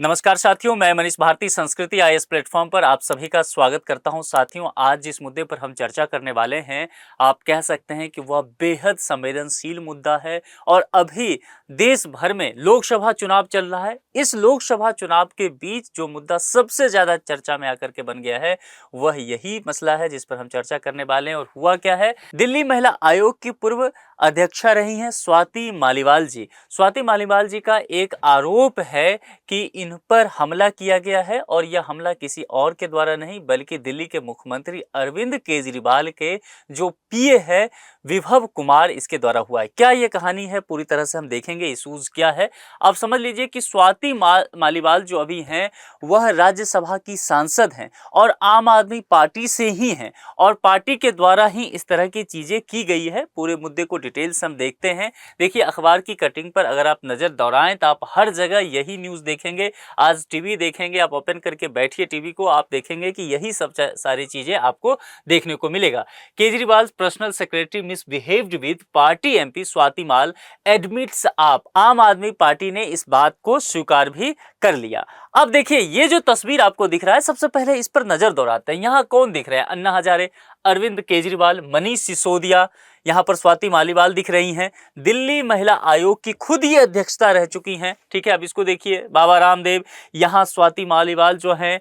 नमस्कार साथियों, मैं मनीष भारती संस्कृति आईएएस प्लेटफॉर्म पर आप सभी का स्वागत करता हूं। साथियों, आज जिस मुद्दे पर हम चर्चा करने वाले हैं, आप कह सकते हैं कि वह बेहद संवेदनशील मुद्दा है और अभी देश भर में लोकसभा चुनाव चल रहा है। इस लोकसभा चुनाव के बीच जो मुद्दा सबसे ज़्यादा चर्चा में आकर के बन गया है, वह यही मसला है जिस पर हम चर्चा करने वाले हैं। और हुआ क्या है, दिल्ली महिला आयोग की पूर्व अध्यक्षा रही हैं स्वाति मालीवाल जी। स्वाति मालीवाल जी का एक आरोप है कि इन पर हमला किया गया है और यह हमला किसी और के द्वारा नहीं बल्कि दिल्ली के मुख्यमंत्री अरविंद केजरीवाल के जो पीए है विभव कुमार, इसके द्वारा हुआ है। क्या ये कहानी है, पूरी तरह से हम देखेंगे इशूज क्या है। आप समझ लीजिए कि स्वाति मालीवाल जो अभी हैं वह राज्यसभा की सांसद हैं और आम आदमी पार्टी से ही हैं और पार्टी के द्वारा ही इस तरह की चीजें की गई है। पूरे मुद्दे को डिटेल्स हम देखते हैं। देखिए, अखबार की कटिंग पर अगर आप नजर दौड़ाएं तो आप हर जगह यही न्यूज देखेंगे। आज टीवी देखेंगे, आप ओपन करके बैठिए टीवी को, आप देखेंगे कि यही सब सारी चीजें आपको देखने को मिलेगा। Kejriwal personal secretary misbehaved with party MP Swati mall admits आप। आम आदमी पार्टी ने इस बात को स्वीकार भी कर लिया। अब देखिए, ये जो तस्वीर आपको दिख रहा है, सबसे पहले इस पर नजर दौड़ाते हैं। यहाँ कौन दिख रहा है? अन्ना हजारे, अरविंद केजरीवाल, मनीष सिसोदिया, यहाँ पर स्वाति मालीवाल दिख रही हैं। दिल्ली महिला आयोग की खुद ही अध्यक्षता रह चुकी हैं। ठीक है, अब इसको देखिए, बाबा रामदेव, यहाँ स्वाति मालीवाल जो हैं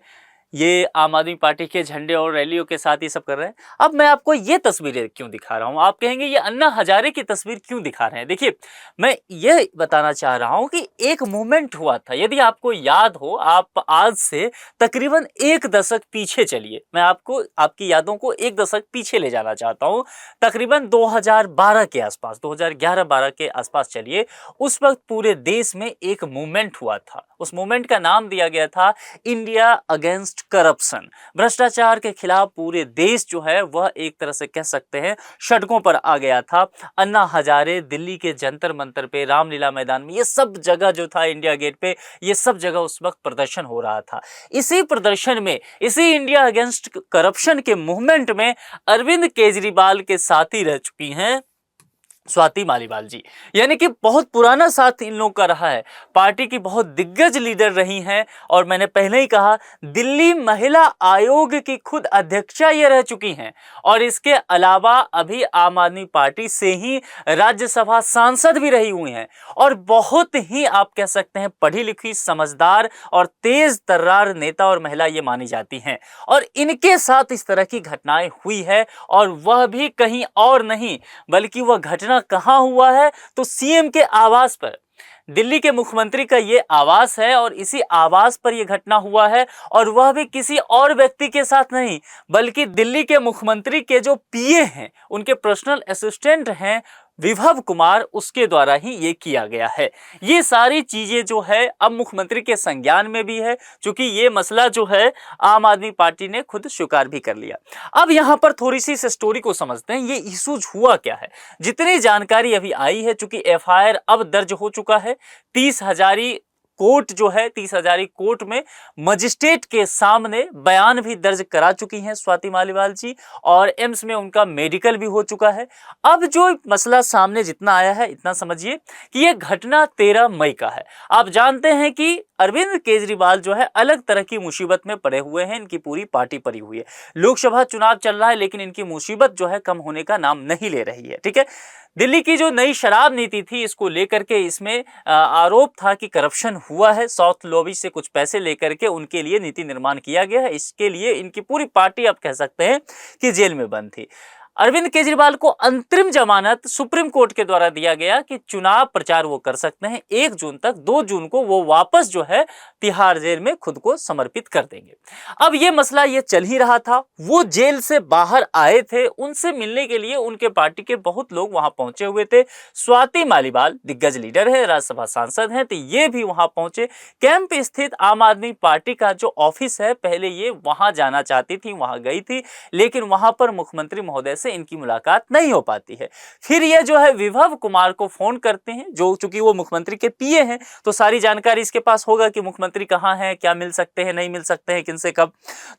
ये आम आदमी पार्टी के झंडे और रैलियों के साथ ये सब कर रहे हैं। अब मैं आपको ये तस्वीरें क्यों दिखा रहा हूं? आप कहेंगे ये अन्ना हजारे की तस्वीर क्यों दिखा रहे हैं? देखिए, मैं ये बताना चाह रहा हूं कि एक मूवमेंट हुआ था, यदि आपको याद हो, आप आज से तकरीबन एक दशक पीछे चलिए। मैं आपको आपकी यादों को एक दशक पीछे ले जाना चाहता हूं, तकरीबन 2012 के आसपास, 2011-12 के आसपास चलिए। उस वक्त पूरे देश में एक मूवमेंट हुआ था। उस मूवमेंट का नाम दिया गया था इंडिया अगेंस्ट करप्शन। भ्रष्टाचार के खिलाफ पूरे देश जो है वह एक तरह से कह सकते हैं सड़कों पर आ गया था। अन्ना हजारे दिल्ली के जंतर मंतर पे, रामलीला मैदान में, ये सब जगह जो था, इंडिया गेट पे, ये सब जगह उस वक्त प्रदर्शन हो रहा था। इसी प्रदर्शन में, इसी इंडिया अगेंस्ट करप्शन के मूवमेंट में अरविंद केजरीवाल के साथी रह चुकी हैं स्वाति मालीवाल जी। यानी कि बहुत पुराना साथ इन लोगों का रहा है। पार्टी की बहुत दिग्गज लीडर रही हैं और मैंने पहले ही कहा, दिल्ली महिला आयोग की खुद अध्यक्षा ये रह चुकी हैं और इसके अलावा अभी आम आदमी पार्टी से ही राज्यसभा सांसद भी रही हुई हैं और बहुत ही आप कह सकते हैं पढ़ी लिखी, समझदार और तेज तर्रार नेता और महिला ये मानी जाती हैं। और इनके साथ इस तरह की घटनाएं हुई है और वह भी कहीं और नहीं बल्कि वह घटना कहां हुआ है तो सीएम के आवास पर। दिल्ली के मुख्यमंत्री का ये आवास है और इसी आवास पर यह घटना हुआ है और वह भी किसी और व्यक्ति के साथ नहीं बल्कि दिल्ली के मुख्यमंत्री के जो पीए हैं, उनके पर्सनल असिस्टेंट हैं विभव कुमार, उसके द्वारा ही ये किया गया है। ये सारी चीजें जो है अब मुख्यमंत्री के संज्ञान में भी है, क्योंकि ये मसला जो है आम आदमी पार्टी ने खुद स्वीकार भी कर लिया। अब यहाँ पर थोड़ी सी इस स्टोरी को समझते हैं, ये इशूज हुआ क्या है। जितनी जानकारी अभी आई है, चूंकि एफआईआर अब दर्ज हो चुका है, 30 हजारी कोर्ट जो है, 30 हजारी कोर्ट में मजिस्ट्रेट के सामने बयान भी दर्ज करा चुकी हैं स्वाति मालीवाल जी और एम्स में उनका मेडिकल भी हो चुका है। अब जो मसला सामने जितना आया है, इतना समझिए कि यह घटना 13 मई का है। आप जानते हैं कि अरविंद केजरीवाल जो है अलग तरह की मुसीबत में पड़े हुए हैं, इनकी पूरी पार्टी पड़ी हुई है। लोकसभा चुनाव चल रहा है लेकिन इनकी मुसीबत जो है कम होने का नाम नहीं ले रही है। ठीक है, दिल्ली की जो नई शराब नीति थी, इसको लेकर के इसमें आरोप था कि करप्शन हुआ है। साउथ लॉबी से कुछ पैसे लेकर के उनके लिए नीति निर्माण किया गया है। इसके लिए इनकी पूरी पार्टी आप कह सकते हैं कि जेल में बंद थी। अरविंद केजरीवाल को अंतरिम जमानत सुप्रीम कोर्ट के द्वारा दिया गया कि चुनाव प्रचार वो कर सकते हैं 1 जून तक। 2 जून को वो वापस जो है तिहाड़ जेल में खुद को समर्पित कर देंगे। अब ये मसला ये चल ही रहा था। वो जेल से बाहर आए थे, उनसे मिलने के लिए उनके पार्टी के बहुत लोग वहां पहुंचे हुए थे। स्वाति मालीवाल दिग्गज लीडर है, राज्यसभा सांसद हैं, तो ये भी वहां पहुंचे। कैंप स्थित आम आदमी पार्टी का जो ऑफिस है, पहले ये वहां जाना चाहती थी, वहां गई थी, लेकिन वहां पर मुख्यमंत्री महोदय से इनकी मुलाकात नहीं हो पाती है। फिर ये जो है विभव कुमार को फोन करते हैं, जो चूंकि वो मुख्यमंत्री के पीए हैं तो सारी जानकारी इसके पास होगा कि मुख्यमंत्री कहाँ हैं, क्या मिल सकते हैं, नहीं मिल सकते हैं, किनसे कब।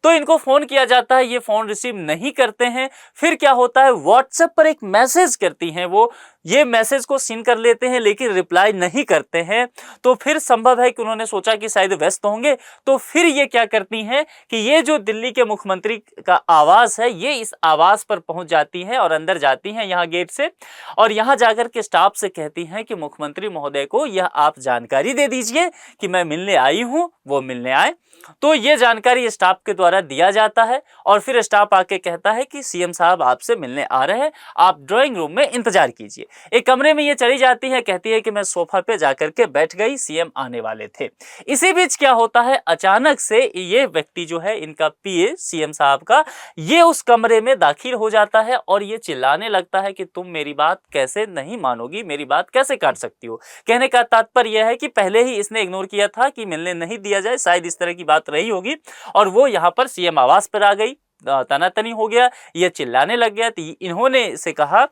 तो इनको फोन किया जाता है, ये फोन रिसीव नहीं करते हैं। फिर क्या होता है, व्हाट्सएप पर एक मैसेज करती हैं वो, ये मैसेज को सीन कर लेते हैं लेकिन रिप्लाई नहीं करते हैं। तो फिर संभव है कि उन्होंने सोचा कि शायद व्यस्त होंगे, तो फिर ये क्या करती हैं कि ये जो दिल्ली के मुख्यमंत्री का आवास है, ये इस आवास पर पहुंच जाती हैं और अंदर जाती हैं यहाँ गेट से, और यहाँ जाकर के स्टाफ से कहती हैं कि मुख्यमंत्री महोदय को यह आप जानकारी दे दीजिए कि मैं मिलने आई हूँ, वो मिलने आए। तो ये जानकारी स्टाफ के द्वारा दिया जाता है और फिर स्टाफ आके कहता है कि सीएम साहब आपसे मिलने आ रहे हैं, आप ड्राइंग रूम में इंतजार कीजिए। एक कमरे में ये चली जाती है, कहती है कि मैं सोफा पे जाकर के बैठ गई, सीएम आने वाले थे। इसी बीच क्या होता है, अचानक से ये व्यक्ति जो है इनका पीए सीएम साहब का, ये उस कमरे में दाखिल हो जाता है और ये चिल्लाने लगता है कि तुम मेरी बात कैसे नहीं मानोगी, मेरी बात कैसे काट सकती हो। कहने का तात्पर्य यह है कि पहले ही इसने इग्नोर किया था कि मिलने नहीं दिया जाए, शायद इस तरह की बात रही होगी, और वो यहाँ पर सीएम आवास पर आ गई, तनातनी हो गया, ये चिल्लाने लग गया। तो इन्होंने इसे कहा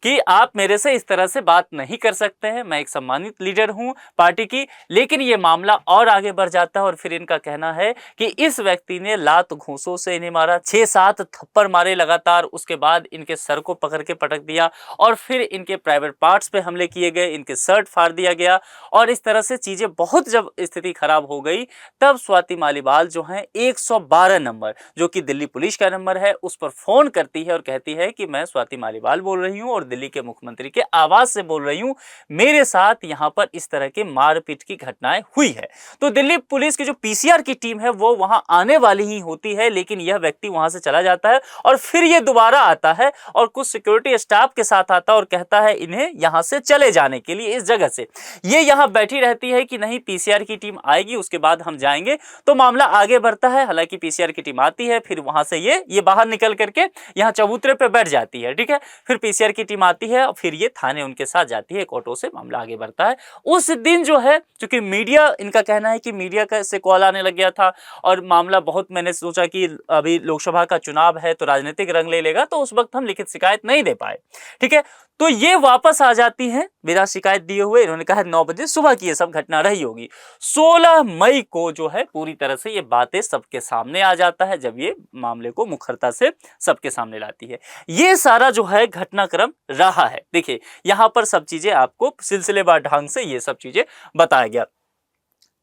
कि आप मेरे से इस तरह से बात नहीं कर सकते हैं, मैं एक सम्मानित लीडर हूं पार्टी की। लेकिन ये मामला और आगे बढ़ जाता है और फिर इनका कहना है कि इस व्यक्ति ने लात घूंसों से इन्हें मारा, 6-7 थप्पड़ मारे लगातार, उसके बाद इनके सर को पकड़ के पटक दिया और फिर इनके प्राइवेट पार्ट्स पे हमले किए गए, इनके शर्ट फाड़ दिया गया। और इस तरह से चीजें बहुत, जब स्थिति खराब हो गई तब स्वाति मालीवाल जो है 112 नंबर, जो कि दिल्ली पुलिस का नंबर है, उस पर फोन करती है और कहती है कि मैं स्वाति मालीवाल बोल रही हूं और दिल्ली के मुख्यमंत्री के आवास से बोल रही हूं, मेरे साथ यहां पर इस तरह के मारपीट की घटनाएं हुई है। तो दिल्ली पुलिस की जो पीसीआर की टीम है वो वहां आने वाली ही होती है, लेकिन यह व्यक्ति वहां से चला जाता है और फिर यह दोबारा आता है और कुछ सिक्योरिटी स्टाफ के साथ आता है और कहता है इन्हें यहां से चले जाने के लिए, इस जगह से। ये यहां बैठी रहती है कि नहीं पीसीआर की टीम आएगी उसके बाद हम जाएंगे। तो मामला आगे बढ़ता है, हालांकि पीसीआर की टीम आती है, फिर वहां से ये बाहर निकल करके यहाँ चबूतरे पे बैठ जाती है, ठीक है। फिर पीसीआर की टीम आती है और फिर ये थाने उनके साथ जाती है, एक ऑटो से मामला आगे बढ़ता है। उस दिन जो है, क्योंकि मीडिया, इनका कहना है कि मीडिया का से कॉल आने लग गया था और मामला बहुत, मैंने सोचा कि अभी लोकसभा का चुनाव है तो राजनीतिक रंग ले लेगा, तो उस वक्त हम लिखित शिकायत नहीं दे पाए, ठीक है। तो ये वापस आ जाती हैं बिना शिकायत दिए हुए। इन्होंने कहा 9 बजे सुबह की ये सब घटना रही होगी। 16 मई को जो है पूरी तरह से ये बातें सबके सामने आ जाता है, जब ये मामले को मुखरता से सबके सामने लाती है। ये सारा जो है घटनाक्रम रहा है। देखिए यहाँ पर सब चीजें आपको सिलसिलेवार ढंग से ये सब चीजें बताया गया।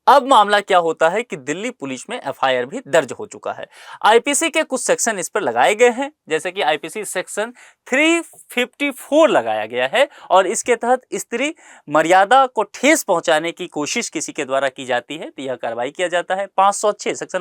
अब मामला क्या होता है कि दिल्ली पुलिस में एफआईआर भी दर्ज हो चुका है। आईपीसी के कुछ सेक्शन इस पर लगाए गए हैं, जैसे कि आईपीसी सेक्शन 354 लगाया गया है और इसके तहत स्त्री मर्यादा को ठेस पहुंचाने की कोशिश किसी के द्वारा की जाती है तो यह कार्रवाई किया जाता है। 506 सेक्शन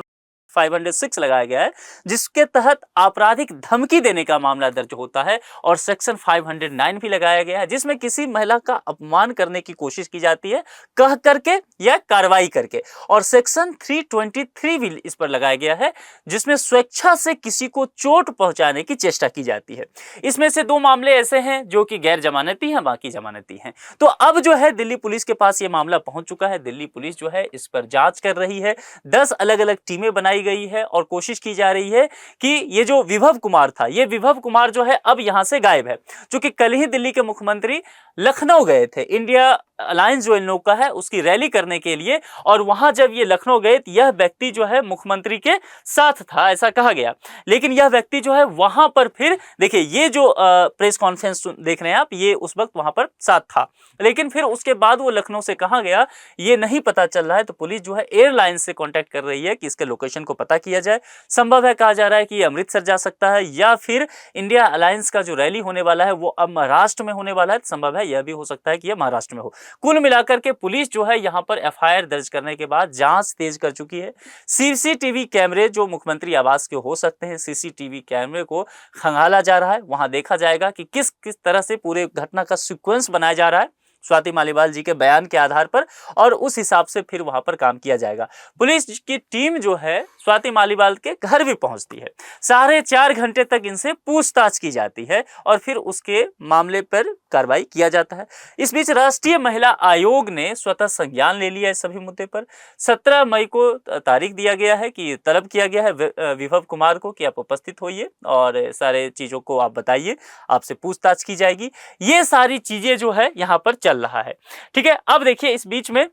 506 लगाया गया है, जिसके तहत आपराधिक धमकी देने का मामला दर्ज होता है, और सेक्शन 509 भी लगाया गया है, जिसमें किसी महिला का अपमान करने की कोशिश की जाती है कह करके या कार्रवाई करके। और सेक्शन 323 भी इस पर लगाया गया है, जिसमें स्वेच्छा से किसी को चोट पहुंचाने की चेष्टा की जाती है। इसमें से 2 मामले ऐसे हैं जो कि गैर जमानती हैं, बाकी जमानती हैं। तो अब जो है दिल्ली पुलिस के पास ये मामला पहुंच चुका है। दिल्ली पुलिस जो है इस पर जांच कर रही है, 10 अलग अलग टीमें बनाई गई है और कोशिश की जा रही है कि ये जो विभव कुमार था, ये विभव कुमार जो है अब यहां से गायब है, क्योंकि कल ही दिल्ली के मुख्यमंत्री लखनऊ गए थे इंडिया अलायंस जो इन लोग का है उसकी रैली करने के लिए, और वहां जब ये लखनऊ गए तो यह व्यक्ति जो है मुख्यमंत्री के साथ था, ऐसा कहा गया। लेकिन यह व्यक्ति जो है वहां पर, फिर देखिए ये जो प्रेस कॉन्फ्रेंस देख रहे हैं आप, ये उस वक्त वहां पर साथ था, लेकिन फिर उसके बाद वो लखनऊ से कहा गया ये नहीं पता चल रहा है। तो पुलिस जो है एयरलाइन से कांटेक्ट कर रही है कि इसके लोकेशन को पता किया जाए। संभव है, कहा जा रहा है कि ये अमृतसर जा सकता है, या फिर इंडिया अलायंस का जो रैली होने वाला है वो अब महाराष्ट्र में होने वाला है, संभव है यह भी हो सकता है कि यह महाराष्ट्र में हो। कुल मिलाकर के पुलिस जो है यहां पर एफआईआर दर्ज करने के बाद जांच तेज कर चुकी है। सीसीटीवी कैमरे जो मुख्यमंत्री आवास के हो सकते हैं, सीसीटीवी कैमरे को खंगाला जा रहा है, वहां देखा जाएगा कि किस किस तरह से पूरे घटना का सीक्वेंस बनाया जा रहा है स्वाति मालीवाल जी के बयान के आधार पर, और उस हिसाब से फिर वहां पर काम किया जाएगा। पुलिस की टीम जो है स्वाति मालीवाल के घर भी पहुंचती है। 4.5 घंटे तक इनसे पूछताछ की जाती है और फिर उसके मामले पर कार्रवाई किया जाता है। इस बीच राष्ट्रीय महिला आयोग ने स्वतः संज्ञान ले लिया इस सभी मुद्दे पर। 17 मई को तारीख दिया गया है कि तलब किया गया है विभव कुमार को कि आप उपस्थित होइए और सारे चीजों को आप बताइए, आपसे पूछताछ की जाएगी। ये सारी चीजें जो है यहाँ पर चल रहा है। ठीक है, अब देखिए इस बीच में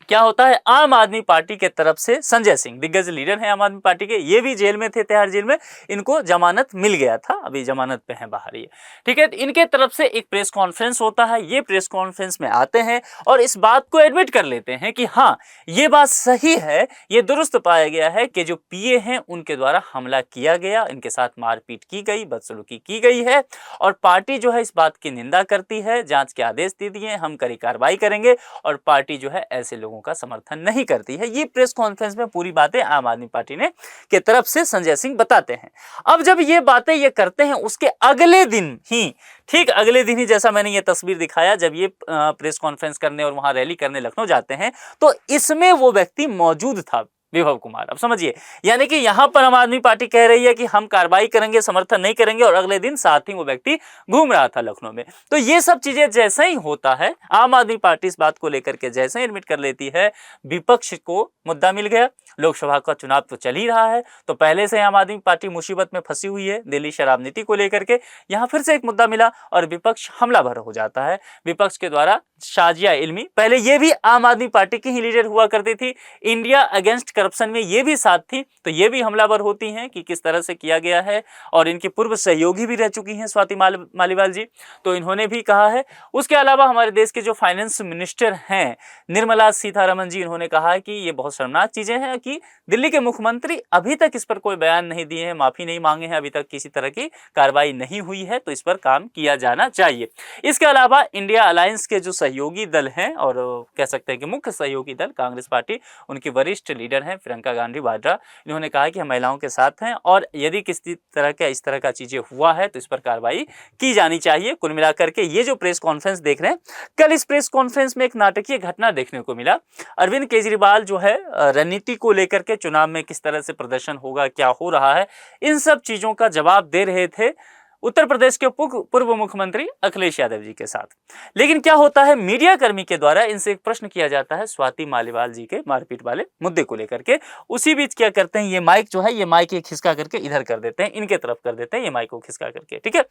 क्या होता है, आम आदमी पार्टी के तरफ से संजय सिंह, दिग्गज लीडर हैं आम आदमी पार्टी के, ये भी जेल में थे, तिहाड़ जेल में, इनको जमानत मिल गया था, अभी जमानत पे हैं बाहर ये। ठीक है, इनके तरफ से एक प्रेस कॉन्फ्रेंस होता है। ये प्रेस कॉन्फ्रेंस में आते हैं और इस बात को एडमिट कर लेते हैं कि हाँ ये बात सही है, ये दुरुस्त पाया गया है कि जो पीए हैं उनके द्वारा हमला किया गया, इनके साथ मारपीट की गई, बदसलूकी की गई है और पार्टी जो है इस बात की निंदा करती है, जांच के आदेश दे दिए, हम कड़ी कार्रवाई करेंगे और पार्टी जो है ऐसे लोगों का समर्थन नहीं करती है। ये प्रेस कॉन्फ्रेंस में पूरी बातें आम आदमी पार्टी ने के तरफ से संजय सिंह बताते हैं। अब जब ये बातें ये करते हैं उसके अगले दिन ही, ठीक अगले दिन ही, जैसा मैंने ये तस्वीर दिखाया, जब ये प्रेस कॉन्फ्रेंस करने और वहां रैली करने लखनऊ जाते हैं तो इसमें वो व्यक्ति मौजूद था, विभव कुमार। अब समझिए, यानी कि यहां पर आम आदमी पार्टी कह रही है कि हम कार्रवाई करेंगे, समर्थन नहीं करेंगे, और अगले दिन साथ ही वो व्यक्ति घूम रहा था लखनऊ में। तो ये सब चीजें जैसे ही होता है, आम आदमी पार्टी इस बात को लेकर के जैसे ही एडमिट कर लेती है, विपक्ष को मुद्दा मिल गया। लोकसभा का चुनाव तो चल ही रहा है, तो पहले से आम आदमी पार्टी मुसीबत में फंसी हुई है दिल्ली शराब नीति को लेकर के। यहाँ फिर से एक मुद्दा मिला और विपक्ष हमलावर हो जाता है। विपक्ष के द्वारा शाजिया इल्मी, पहले ये भी आम आदमी पार्टी की ही लीडर हुआ करती थी, इंडिया अगेंस्ट करप्शन में ये भी साथ थी, तो ये भी हमलावर होती हैं कि किस तरह से किया गया है। और इनकी पूर्व सहयोगी भी रह चुकी हैं स्वाति मालीवाल जी, तो इन्होंने भी कहा है। उसके अलावा हमारे देश के जो फाइनेंस मिनिस्टर हैं निर्मला सीतारमण जी, इन्होंने कहा है कि ये बहुत शर्मनाक चीजें हैं कि दिल्ली के मुख्यमंत्री अभी तक इस पर कोई बयान नहीं दिए हैं, माफी नहीं मांगे हैं, अभी तक किसी तरह की कार्रवाई नहीं हुई है, तो इस पर काम किया जाना चाहिए। इसके अलावा इंडिया अलायंस के जो सहयोगी दल हैं और कह सकते हैं कि मुख्य सहयोगी दल कांग्रेस पार्टी, उनकी वरिष्ठ लीडर हैं प्रियंका गांधी वाड्रा, इन्होंने कहा कि हम महिलाओं के साथ हैं और यदि किसी तरह का इस तरह का चीजें हुआ है तो इस पर कार्रवाई की जानी चाहिए। कुल मिलाकर के ये जो प्रेस कॉन्फ्रेंस देख रहे हैं, कल इस प्रेस कॉन्फ्रेंस में एक नाटकीय घटना देखने को मिला। अरविंद केजरीवाल जो है रणनीति को लेकर के, चुनाव में किस तरह से प्रदर्शन होगा, क्या हो रहा है, इन सब चीजों का जवाब दे रहे थे उत्तर प्रदेश के पूर्व मुख्यमंत्री अखिलेश यादव जी के साथ। लेकिन क्या होता है, मीडिया कर्मी के द्वारा इनसे एक प्रश्न किया जाता है स्वाति मालीवाल जी के मारपीट वाले मुद्दे को लेकर के। उसी बीच क्या करते हैं, ये माइक जो है, ये माइक एक खिसका करके इधर कर देते हैं, इनके तरफ कर देते हैं, ये माइक को खिसका करके। ठीक है,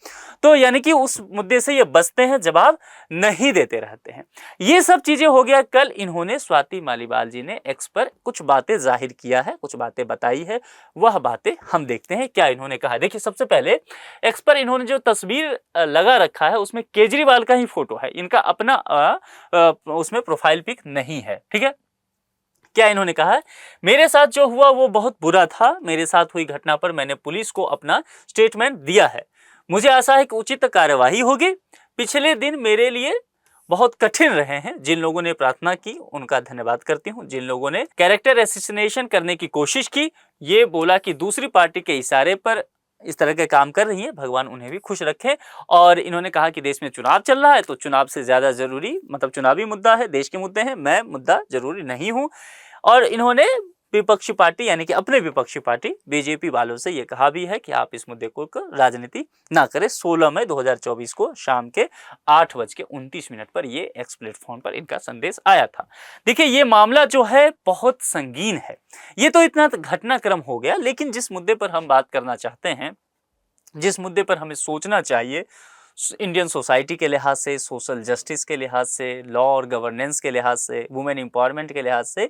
तो यानी कि उस मुद्दे से ये बचते हैं, जवाब नहीं देते रहते हैं। ये सब चीजें हो गया। कल इन्होंने, स्वाति मालीवाल जी ने एक्स पर कुछ बातें जाहिर किया है, कुछ बातें बताई है, वह बातें हम देखते हैं क्या इन्होंने कहा। देखिए, सबसे पहले एक्स पर इन्होंने जो तस्वीर लगा रखा है उसमें केजरीवाल का ही फोटो है, इनका अपना उसमें प्रोफाइल पिक नहीं है। ठीक है, क्या इन्होंने कहा है, मेरे साथ जो हुआ वो बहुत बुरा था, मेरे साथ हुई घटना पर मैंने पुलिस को अपना स्टेटमेंट दिया है, मुझे आशा है कि उचित कार्यवाही होगी। पिछले दिन मेरे लिए बहुत कठिन रहे हैं, जिन लोगों ने प्रार्थना की उनका धन्यवाद करती हूं, जिन लोगों ने कैरेक्टर असैसिनेशन करने की कोशिश की, ये बोला कि दूसरी पार्टी के इशारे पर इस तरह के काम कर रही है, भगवान उन्हें भी खुश रखे। और इन्होंने कहा कि देश में चुनाव चल रहा है, तो चुनाव से ज्यादा जरूरी, मतलब चुनावी मुद्दा है, देश के मुद्दे हैं, मैं मुद्दा जरूरी नहीं हूं। और इन्होंने विपक्षी पार्टी यानी कि अपने विपक्षी पार्टी बीजेपी वालों से ये कहा भी है कि आप इस मुद्दे को राजनीति ना करें। 16 मई 2024 को शाम के 8:29 पर ये एक्स प्लेटफॉर्म पर इनका संदेश आया था। देखिए, ये मामला जो है बहुत संगीन है। ये तो इतना घटनाक्रम हो गया, लेकिन जिस मुद्दे पर हम बात करना चाहते हैं, जिस मुद्दे पर हमें सोचना चाहिए इंडियन सोसाइटी के लिहाज से, सोशल जस्टिस के लिहाज से, लॉ और गवर्नेंस के लिहाज से, वुमेन एम्पावरमेंट के लिहाज से,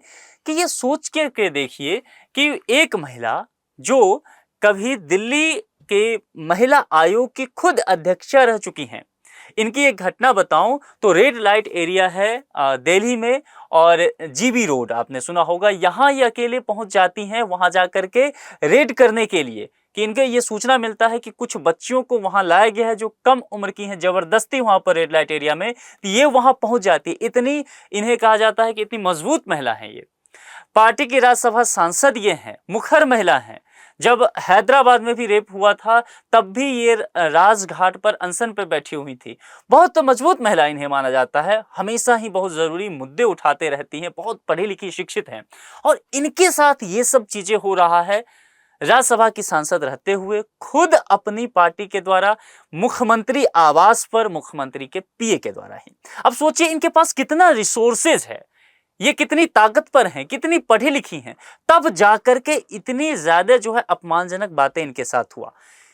कि ये सोच के देखिए कि एक महिला जो कभी दिल्ली के महिला आयोग की खुद अध्यक्षा रह चुकी हैं, इनकी एक घटना बताऊं तो रेड लाइट एरिया है दिल्ली में और जीबी रोड आपने सुना होगा, यहाँ ये अकेले पहुंच जाती हैं वहां जाकर के रेड करने के लिए कि इनके ये सूचना मिलता है कि कुछ बच्चियों को वहां लाया गया है जो कम उम्र की हैं, जबरदस्ती वहां पर रेड लाइट एरिया में, तो ये वहां पहुंच जाती है। इतनी इन्हें कहा जाता है कि इतनी मजबूत महिला है ये। पार्टी की राज्यसभा सांसद ये हैं, मुखर महिला हैं, जब हैदराबाद में भी रेप हुआ था तब भी ये राजघाट पर अनशन पर बैठी हुई थी। बहुत मजबूत महिला इन्हें माना जाता है, हमेशा ही बहुत ज़रूरी मुद्दे उठाते रहती हैं, बहुत पढ़ी लिखी शिक्षित हैं, और इनके साथ ये सब चीज़ें हो रहा है। राज्यसभा की सांसद रहते हुए खुद अपनी पार्टी के द्वारा मुख्यमंत्री आवास पर मुख्यमंत्री के पीए के द्वारा ही। अब सोचिए इनके पास कितना रिसोर्सेज है, ये कितनी ताकतवर हैं, कितनी पढ़ी लिखी हैं, तब जाकर के इतनी ज्यादा जो है अपमानजनक बातें इनके साथ हुआ।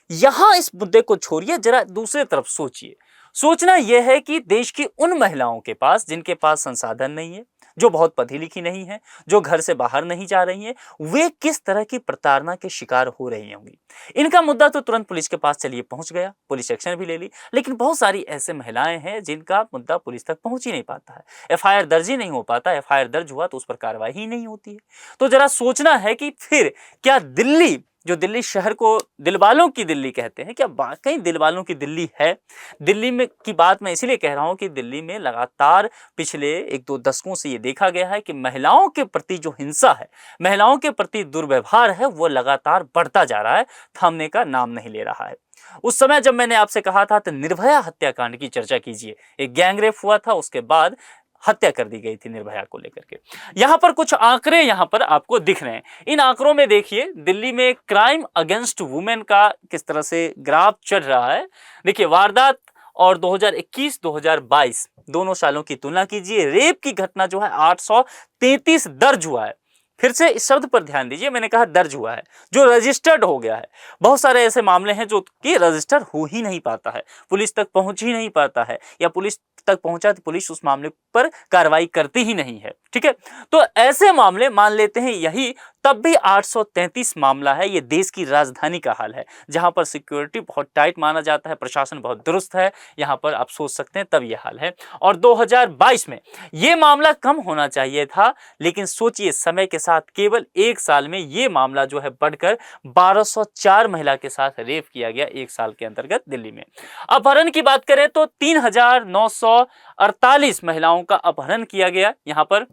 यहां इस मुद्दे को छोड़िए, जरा दूसरी तरफ सोचिए। सोचना यह है कि देश की उन महिलाओं के पास जिनके पास संसाधन नहीं है, जो बहुत पढ़ी लिखी नहीं है, जो घर से बाहर नहीं जा रही हैं, वे किस तरह की प्रताड़ना के शिकार हो रही होंगी। इनका मुद्दा तो तुरंत पुलिस के पास चलिए पहुंच गया, पुलिस एक्शन भी ले ली, लेकिन बहुत सारी ऐसे महिलाएं हैं जिनका मुद्दा पुलिस तक पहुंच ही नहीं पाता है, एफआईआर दर्ज ही नहीं हो पाता, एफआईआर दर्ज हुआ तो उस पर कार्रवाई ही नहीं होती है। तो जरा सोचना है कि फिर क्या दिल्ली, जो दिल्ली शहर को दिलवालों की दिल्ली कहते हैं, क्या वाकई दिलवालों की दिल्ली है? दिल्ली में की बात मैं इसीलिए कह रहा हूं कि दिल्ली में लगातार पिछले 1-2 दशकों से ये देखा गया है कि महिलाओं के प्रति जो हिंसा है, महिलाओं के प्रति दुर्व्यवहार है, वो लगातार बढ़ता जा रहा है, थमने का नाम नहीं ले रहा है। उस समय जब मैंने आपसे कहा था तो निर्भया हत्याकांड की चर्चा कीजिए, एक गैंगरेप हुआ था, उसके बाद हत्या कर दी गई थी निर्भया को लेकर के। यहां पर कुछ आंकड़े यहां पर आपको दिख रहे हैं। इन आंकड़ों में देखिए दिल्ली में क्राइम अगेंस्ट वुमेन का किस तरह से ग्राफ चढ़ रहा है। देखिए वारदात और 2021-2022 दोनों सालों की तुलना कीजिए, रेप की घटना जो है 833 दर्ज हुआ है। फिर से इस शब्द पर ध्यान दीजिए, मैंने कहा दर्ज हुआ है, जो रजिस्टर्ड हो गया है। बहुत सारे ऐसे मामले हैं जो कि रजिस्टर हो ही नहीं पाता है, पुलिस तक पहुंच ही नहीं पाता है, या पुलिस तक पहुंचा तो पुलिस उस मामले पर कार्रवाई करती ही नहीं है। ठीक है, तो ऐसे मामले मान लेते हैं यही, तब भी 833 मामला है। ये देश की राजधानी का हाल है, जहां पर सिक्योरिटी बहुत टाइट माना जाता है, प्रशासन बहुत दुरुस्त है, यहां पर आप सोच सकते हैं तब ये हाल है। और 2022 में ये मामला कम होना चाहिए था, लेकिन सोचिए समय के साथ केवल 1 साल में ये मामला जो है बढ़कर 1204 महिला के साथ रेप किया गया 1 साल के अंतर्गत दिल्ली में। अपहरण की बात करें तो 3948 महिलाओं का अपहरण किया गया यहां पर,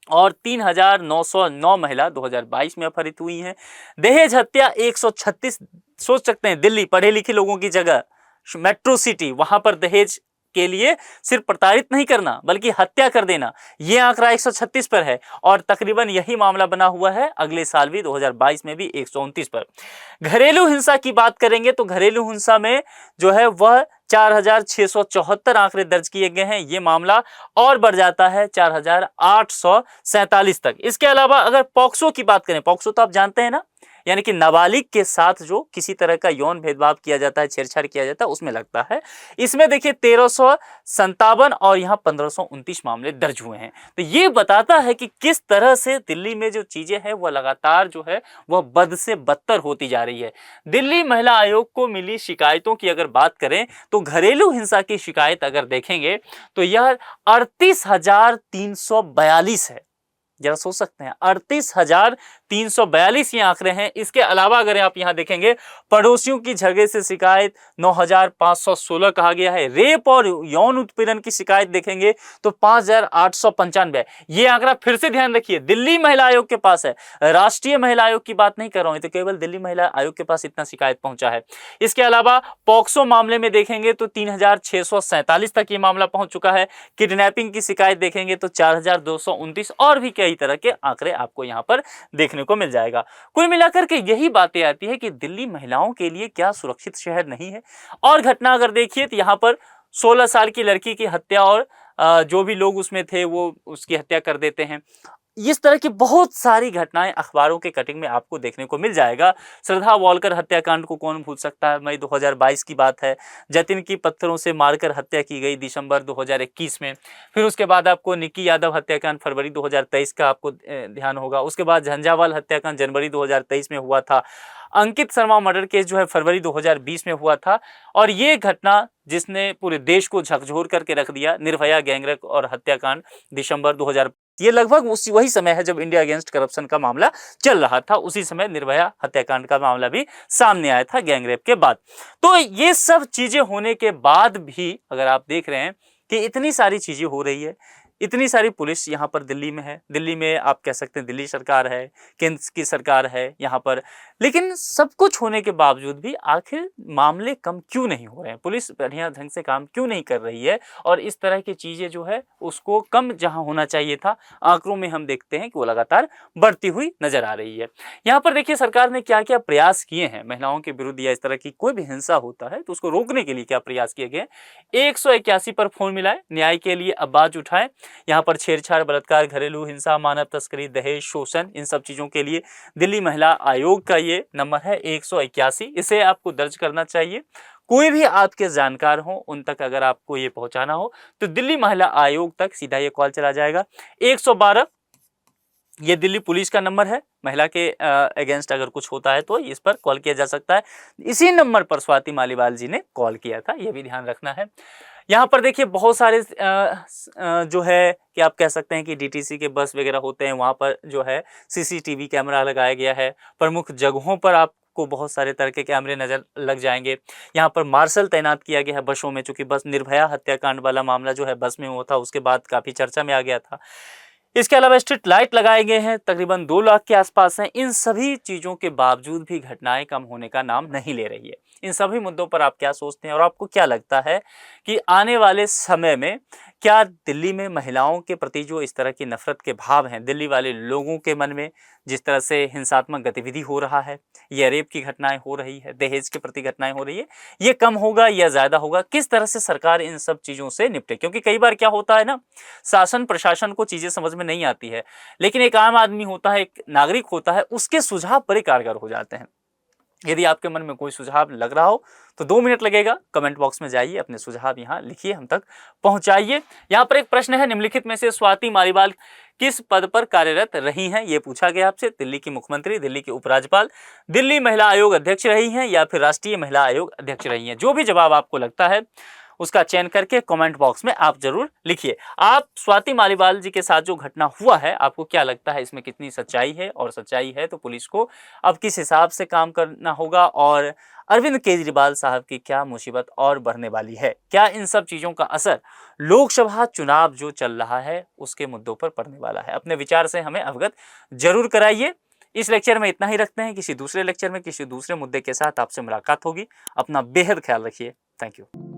और 3909 महिला 2022 में अपहरित हुई हैं। दहेज हत्या 136, सोच सकते हैं दिल्ली पढ़े लिखे लोगों की जगह, मेट्रो सिटी, वहां पर दहेज के लिए सिर्फ प्रताड़ित नहीं करना बल्कि हत्या कर देना, ये आंकड़ा 136 पर है, और तकरीबन यही मामला बना हुआ है अगले साल भी 2022 में भी 129 पर। घरेलू हिंसा की बात करेंगे तो घरेलू हिंसा में जो है वह 4674 आंकड़े दर्ज किए गए हैं, ये मामला और बढ़ जाता है 4847 तक। इसके अलावा अगर पॉक्सो की बात करें, पॉक्सो तो आप जानते हैं ना, यानी कि नाबालिग के साथ जो किसी तरह का यौन भेदभाव किया जाता है, छेड़छाड़ किया जाता है, उसमें लगता है। इसमें देखिए 1357 और यहाँ 1529 मामले दर्ज हुए हैं। तो ये बताता है कि किस तरह से दिल्ली में जो चीजें हैं वह लगातार जो है वह बद से बदतर होती जा रही है। दिल्ली महिला आयोग को मिली शिकायतों की अगर बात करें तो घरेलू हिंसा की शिकायत अगर देखेंगे तो यह 38,342 है। जरा सोच सकते हैं 38,342 ये आंकड़े हैं। इसके अलावा अगर आप यहां देखेंगे पड़ोसियों की झगड़े से शिकायत 9,516 कहा गया है। रेप और यौन उत्पीड़न की शिकायत देखेंगे तो 5,895। ये आंकड़ा फिर से ध्यान रखिए दिल्ली महिला आयोग के पास है, राष्ट्रीय महिला आयोग की बात नहीं कर रहा हूं, तो केवल दिल्ली महिला आयोग के पास इतना शिकायत पहुंचा है। इसके अलावा पॉक्सो मामले में देखेंगे तो 3,647 तक ये मामला पहुंच चुका है। किडनैपिंग की शिकायत देखेंगे तो 4,229 और भी कई तरह के आंकड़े आपको यहां पर देखने को मिल जाएगा। कुल मिलाकर के यही बातें आती है कि दिल्ली महिलाओं के लिए क्या सुरक्षित शहर नहीं है। और घटना अगर देखिए तो यहां पर 16 साल की लड़की की हत्या और जो भी लोग उसमें थे वो उसकी हत्या कर देते हैं। इस तरह की बहुत सारी घटनाएं अखबारों के कटिंग में आपको देखने को मिल जाएगा। श्रद्धा वॉलकर हत्याकांड को कौन भूल सकता है, मई 2022 की बात है। जतिन की पत्थरों से मारकर हत्या की गई दिसंबर 2021 में। फिर उसके बाद आपको निक्की यादव हत्याकांड फरवरी 2023 का आपको ध्यान होगा। उसके बाद झंझावाल हत्याकांड जनवरी 2023 में हुआ था। अंकित शर्मा मर्डर केस जो है फरवरी 2020 में हुआ था। और ये घटना जिसने पूरे देश को झकझोर करके रख दिया, निर्भया गैंगरेप और हत्याकांड दिसंबर 2000, ये लगभग वही समय है जब इंडिया अगेंस्ट करप्शन का मामला चल रहा था। उसी समय निर्भया हत्याकांड का मामला भी सामने आया था गैंगरेप के बाद। तो ये सब चीजें होने के बाद भी अगर आप देख रहे हैं कि इतनी सारी चीजें हो रही है, इतनी सारी पुलिस यहाँ पर दिल्ली में है, दिल्ली में आप कह सकते हैं दिल्ली सरकार है, केंद्र की सरकार है यहाँ पर, लेकिन सब कुछ होने के बावजूद भी आखिर मामले कम क्यों नहीं हो रहे हैं, पुलिस बढ़िया ढंग से काम क्यों नहीं कर रही है, और इस तरह की चीज़ें जो है उसको कम जहाँ होना चाहिए था, आंकड़ों में हम देखते हैं कि वो लगातार बढ़ती हुई नजर आ रही है। यहाँ पर देखिए सरकार ने क्या क्या प्रयास किए हैं महिलाओं के विरुद्ध या इस तरह की कोई भी हिंसा होता है तो उसको रोकने के लिए क्या प्रयास किए गए। 181 पर फोन मिलाए, न्याय के लिए आवाज उठाए। यहाँ पर छेड़छाड़, बलात्कार, घरेलू हिंसा, मानव तस्करी, दहेज, शोषण, इन सब चीजों के लिए दिल्ली महिला आयोग का ये नंबर है 181। इसे आपको दर्ज करना चाहिए। कोई भी आपके जानकार हो उन तक अगर आपको ये पहुंचाना हो तो दिल्ली महिला आयोग तक सीधा ये कॉल चला जाएगा। 112 ये दिल्ली पुलिस का नंबर है, महिला के अगेंस्ट अगर कुछ होता है तो इस पर कॉल किया जा सकता है। इसी नंबर पर स्वाति मालीवाल जी ने कॉल किया था, यह भी ध्यान रखना है। यहाँ पर देखिए बहुत सारे जो है कि आप कह सकते हैं कि डीटीसी के बस वगैरह होते हैं, वहाँ पर जो है सीसीटीवी कैमरा लगाया गया है। प्रमुख जगहों पर आपको बहुत सारे तरह के कैमरे नजर लग जाएंगे। यहाँ पर मार्शल तैनात किया गया है बसों में, चूंकि बस निर्भया हत्याकांड वाला मामला जो है बस में हुआ था, उसके बाद काफ़ी चर्चा में आ गया था। इसके अलावा स्ट्रीट लाइट लगाए गए हैं, तकरीबन 2 लाख के आसपास हैं। इन सभी चीज़ों के बावजूद भी घटनाएं कम होने का नाम नहीं ले रही है। इन सभी मुद्दों पर आप क्या सोचते हैं और आपको क्या लगता है कि आने वाले समय में क्या दिल्ली में महिलाओं के प्रति जो इस तरह की नफरत के भाव हैं दिल्ली वाले लोगों के मन में, जिस तरह से हिंसात्मक गतिविधि हो रहा है, या रेप की घटनाएं हो रही है, दहेज के प्रति घटनाएं हो रही है, ये कम होगा या ज़्यादा होगा? किस तरह से सरकार इन सब चीज़ों से निपटे? क्योंकि कई बार क्या होता है ना, शासन प्रशासन को चीज़ें समझ में नहीं आती है, लेकिन एक आम आदमी होता है, एक नागरिक होता है, उसके सुझाव बड़े कारगर हो जाते हैं। यदि आपके मन में कोई सुझाव लग रहा हो तो 2 मिनट लगेगा, कमेंट बॉक्स में जाइए, अपने सुझाव यहाँ लिखिए, हम तक पहुँचाइए। यहाँ पर एक प्रश्न है, निम्नलिखित में से स्वाति मालीवाल किस पद पर कार्यरत रही हैं, ये पूछा गया आपसे। दिल्ली की मुख्यमंत्री, दिल्ली की उपराज्यपाल, दिल्ली महिला आयोग अध्यक्ष रही हैं, या फिर राष्ट्रीय महिला आयोग अध्यक्ष रही हैं? जो भी जवाब आपको लगता है उसका चयन करके कमेंट बॉक्स में आप जरूर लिखिए। आप स्वाति मालीवाल जी के साथ जो घटना हुआ है, आपको क्या लगता है इसमें कितनी सच्चाई है, और सच्चाई है तो पुलिस को अब किस हिसाब से काम करना होगा, और अरविंद केजरीवाल साहब की क्या मुसीबत और बढ़ने वाली है? क्या इन सब चीज़ों का असर लोकसभा चुनाव जो चल रहा है उसके मुद्दों पर पड़ने वाला है? अपने विचार से हमें अवगत जरूर कराइए। इस लेक्चर में इतना ही रखते हैं, किसी दूसरे लेक्चर में किसी दूसरे मुद्दे के साथ आपसे मुलाकात होगी। अपना बेहद ख्याल रखिए। Thank you.